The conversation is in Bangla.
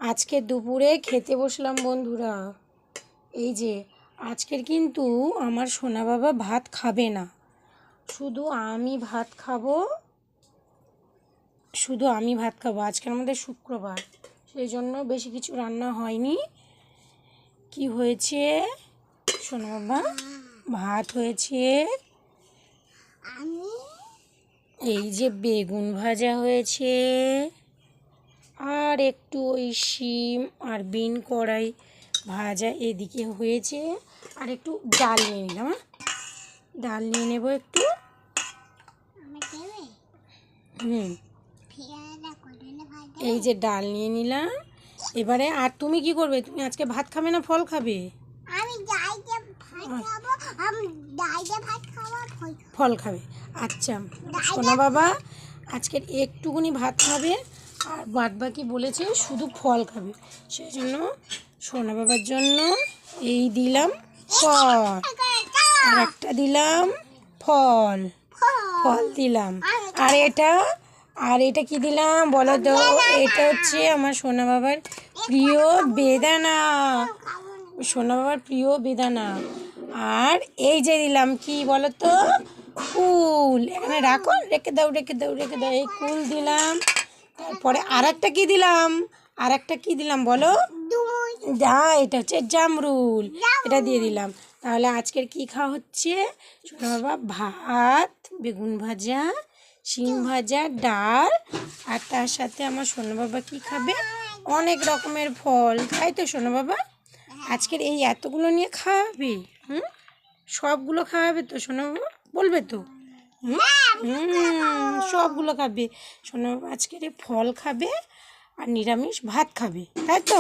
আজকে দুপুরে খেতে বসলাম বন্ধুরা। এই যে আজকের কিন্তু আমার সোনা বাবা ভাত খাবে না, শুধু আমি ভাত খাবো। আজকে আমাদের শুক্রবার, সেই জন্য বেশি কিছু রান্না হয়নি। কি হয়েছে সোনা বাবা? ভাত হয়েছে, এই যে বেগুন ভাজা হয়েছে, আর একটু ওই শিম আর বিন কড়াই ভাজা এদিকে হয়েছে, আর একটু ডাল নিয়ে নিলাম। ডাল নিয়ে নেব একটু। এই যে ডাল নিয়ে নিলাম। এবারে আর তুমি কি করবে? তুমি আজকে ভাত খাবে না ফল খাবে? ফল খাবে। আচ্ছা সোনা বাবা আজকের একটুকুনি ভাত খাবে, আর বাদ বাকি বলেছে শুধু ফল খাবে। সেই জন্য সোনা বাবার জন্য এই দিলাম ফল, আর একটা দিলাম ফল দিলাম, আর এটা কি দিলাম বলো তো? এটা হচ্ছে আমার সোনা বাবার প্রিয় বেদানা, আর এই যে দিলাম কি বলো তো? কুল। এখানে রাখো, রেখে দাও। এই কুল দিলাম। তারপরে আর একটা কি দিলাম বলো? এটা হচ্ছে জামরুল, এটা দিয়ে দিলাম। তাহলে আজকের কি খাওয়া হচ্ছে সোনা বাবা? ভাত, বেগুন ভাজা, শিম ভাজা, ডাল, আর তার সাথে আমার সোনা বাবা কি খাবে? অনেক রকমের ফল, তাই তো সোনা বাবা? আজকের এই এতগুলো নিয়ে খাওয়াবে? সবগুলো খাওয়াবে তো সোনা বাবা? বলবে তো? সবগুলো খাবে সোনা বাবা। আজকের এই ফল খাবে আর নিরামিষ ভাত খাবে, তাই তো?